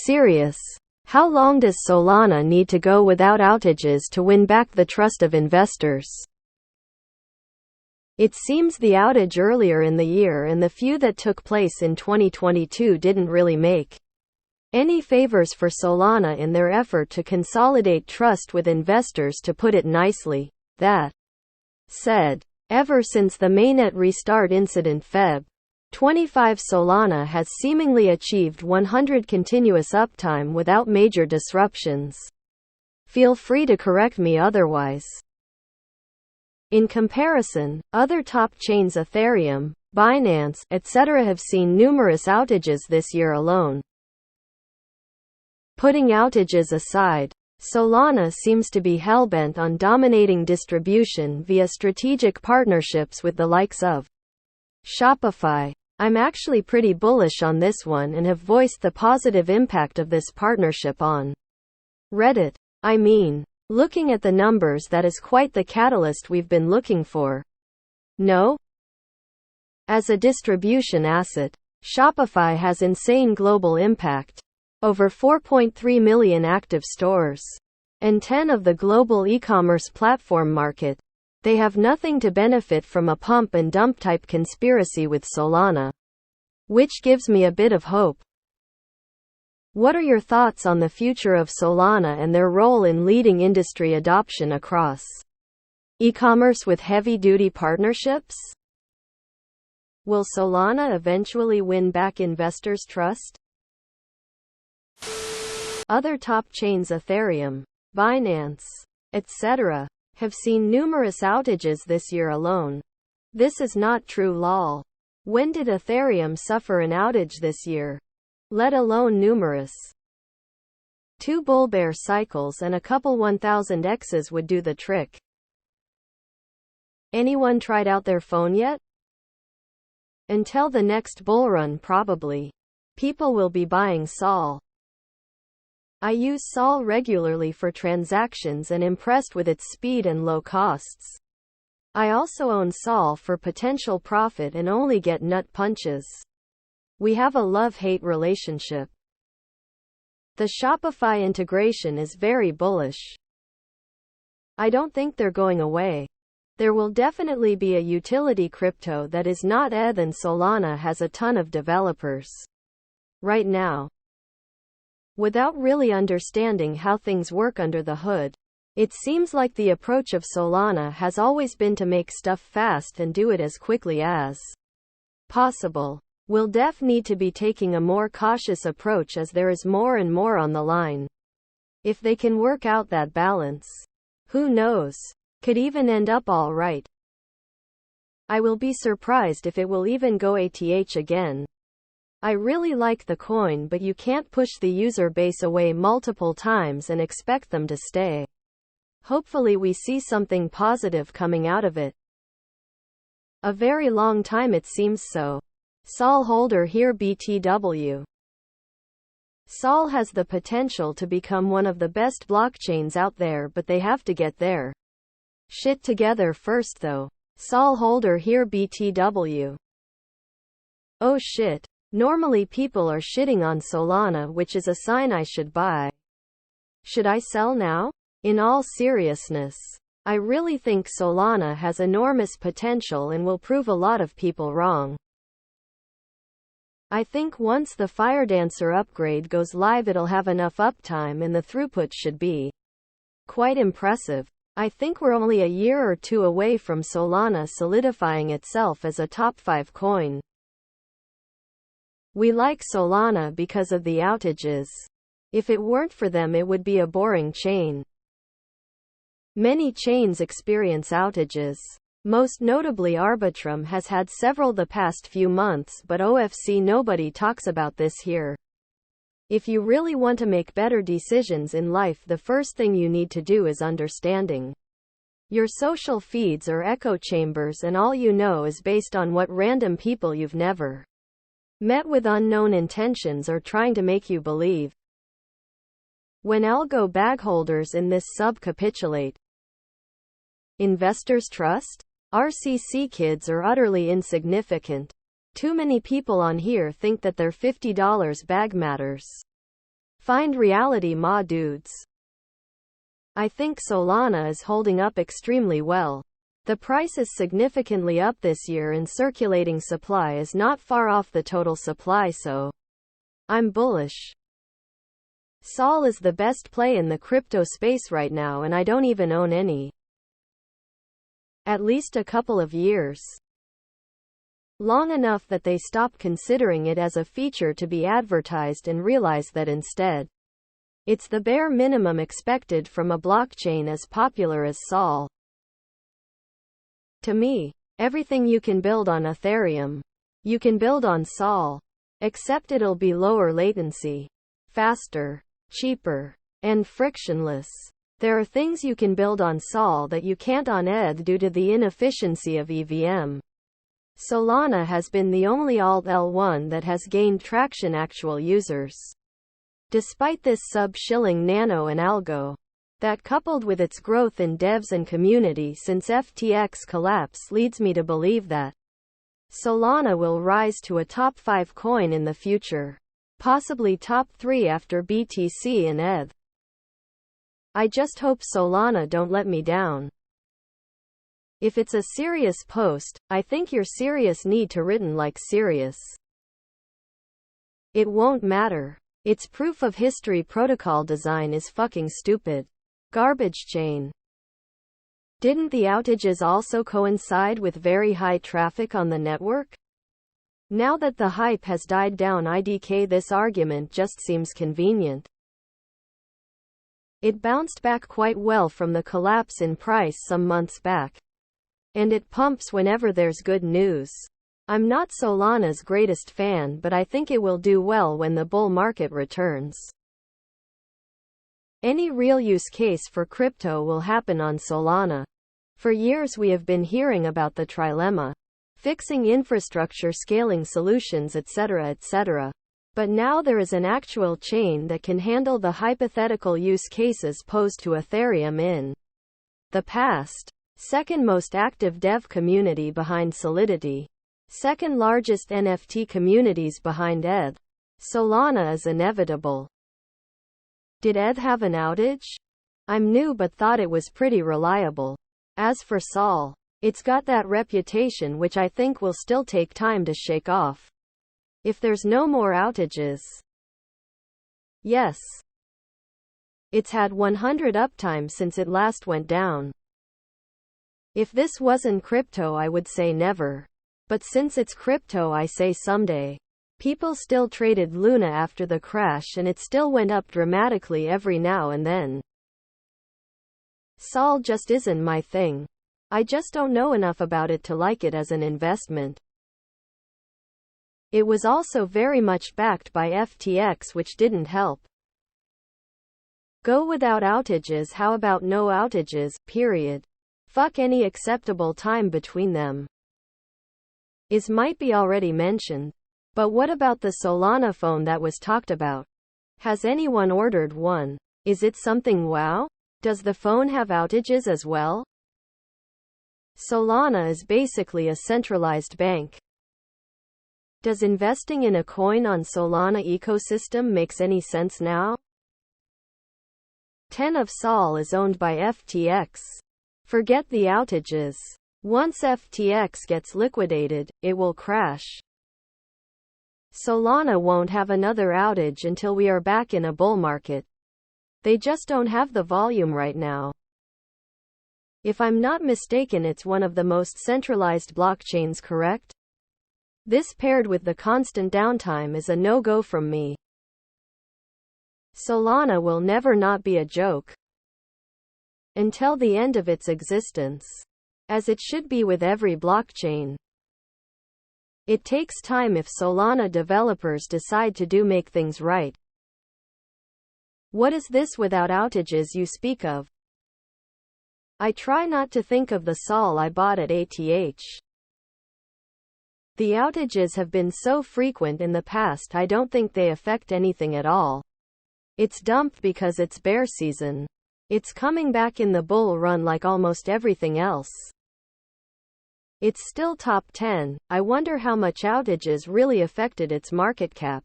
serious. How long does Solana need to go without outages to win back the trust of investors? It seems the outage earlier in the year and the few that took place in 2022 didn't really make any favors for Solana in their effort to consolidate trust with investors, to put it nicely. That said, ever since the mainnet restart incident Feb. 25, Solana has seemingly achieved 100 continuous uptime without major disruptions. Feel free to correct me otherwise. In comparison, other top chains Ethereum, Binance, etc. have seen numerous outages this year alone. Putting outages aside, Solana seems to be hellbent on dominating distribution via strategic partnerships with the likes of Shopify. I'm actually pretty bullish on this one and have voiced the positive impact of this partnership on Reddit. I mean, looking at the numbers, that is quite the catalyst we've been looking for. No? As a distribution asset, Shopify has insane global impact. Over 4.3 million active stores. And 10 of the global e-commerce platform market. They have nothing to benefit from a pump and dump type conspiracy with Solana. Which gives me a bit of hope. What are your thoughts on the future of Solana and their role in leading industry adoption across e-commerce with heavy-duty partnerships? Will Solana eventually win back investors' trust? Other top chains Ethereum, Binance, etc. have seen numerous outages this year alone. This is not true lol. When did Ethereum suffer an outage this year? Let alone numerous. 2 bull-bear cycles and a couple 1000x's would do the trick. Anyone tried out their phone yet? Until the next bullrun probably. People will be buying Sol. I use Sol regularly for transactions and impressed with its speed and low costs. I also own Sol for potential profit and only get nut punches. We have a love-hate relationship. The Shopify integration is very bullish. I don't think they're going away. There will definitely be a utility crypto that is not ETH, and Solana has a ton of developers right now. Without really understanding how things work under the hood, it seems like the approach of Solana has always been to make stuff fast and do it as quickly as possible. We'll need to be taking a more cautious approach as there is more and more on the line. If they can work out that balance, who knows? Could even end up all right. I will be surprised if it will even go ATH again. I really like the coin, but you can't push the user base away multiple times and expect them to stay. Hopefully we see something positive coming out of it. A very long time it seems so. Sol holder here BTW. Sol has the potential to become one of the best blockchains out there, but they have to get their shit together first though. Sol holder here BTW. Oh shit. Normally people are shitting on Solana, which is a sign I should buy. Should I sell now? In all seriousness, I really think Solana has enormous potential and will prove a lot of people wrong. I think once the Firedancer upgrade goes live it'll have enough uptime and the throughput should be quite impressive. I think we're only a year or two away from Solana solidifying itself as a top 5 coin. We like Solana because of the outages. If it weren't for them it would be a boring chain. Many chains experience outages. Most notably Arbitrum has had several the past few months, but OFC nobody talks about this here. If you really want to make better decisions in life, the first thing you need to do is understanding your social feeds or echo chambers, and all you know is based on what random people you've never met with unknown intentions are trying to make you believe. When algo bag holders in this sub capitulate, investors' trust? RCC kids are utterly insignificant. Too many people on here think that their $50 bag matters. Find reality, ma dudes. I think Solana is holding up extremely well. The price is significantly up this year and circulating supply is not far off the total supply, so I'm bullish. Sol is the best play in the crypto space right now, and I don't even own any. At least a couple of years. Long enough that they stop considering it as a feature to be advertised and realize that instead, it's the bare minimum expected from a blockchain as popular as Sol. To me, everything you can build on Ethereum, you can build on Sol. Except it'll be lower latency, faster, cheaper, and frictionless. There are things you can build on Sol that you can't on ETH due to the inefficiency of EVM. Solana has been the only alt L1 that has gained traction actual users. Despite this sub-shilling nano and algo, that coupled with its growth in devs and community since FTX collapse leads me to believe that Solana will rise to a top 5 coin in the future. Possibly top 3 after BTC and ETH. I just hope Solana don't let me down. If it's a serious post, I think you're serious need to written like serious. It won't matter. Its proof of history protocol design is fucking stupid. Garbage chain. Didn't the outages also coincide with very high traffic on the network? Now that the hype has died down, IDK, this argument just seems convenient. It bounced back quite well from the collapse in price some months back. And it pumps whenever there's good news. I'm not Solana's greatest fan, but I think it will do well when the bull market returns. Any real use case for crypto will happen on Solana. For years we have been hearing about the trilemma. Fixing infrastructure, scaling solutions, etc., etc. But now there is an actual chain that can handle the hypothetical use cases posed to Ethereum in the past. Second most active dev community behind Solidity. Second largest NFT communities behind ETH. Solana is inevitable. Did ETH have an outage? I'm new but thought it was pretty reliable. As for Sol, it's got that reputation which I think will still take time to shake off. If there's no more outages. Yes. It's had 100 uptime since it last went down. If this wasn't crypto I would say never. But since it's crypto I say someday. People still traded Luna after the crash and it still went up dramatically every now and then. Sol just isn't my thing. I just don't know enough about it to like it as an investment. It was also very much backed by FTX, which didn't help. Go without outages. How about no outages, period? Fuck any acceptable time between them. Is might be already mentioned. But what about the Solana phone that was talked about? Has anyone ordered one? Is it something wow? Does the phone have outages as well? Solana is basically a centralized bank. Does investing in a coin on Solana ecosystem makes any sense now? 10 of Sol is owned by FTX. Forget the outages. Once FTX gets liquidated, it will crash. Solana won't have another outage until we are back in a bull market. They just don't have the volume right now. If I'm not mistaken, it's one of the most centralized blockchains, correct? This paired with the constant downtime is a no-go from me. Solana will never not be a joke. Until the end of its existence. As it should be with every blockchain. It takes time if Solana developers decide to make things right. What is this without outages you speak of? I try not to think of the Sol I bought at ATH. The outages have been so frequent in the past I don't think they affect anything at all. It's dumped because it's bear season. It's coming back in the bull run like almost everything else. It's still top 10. I wonder how much outages really affected its market cap.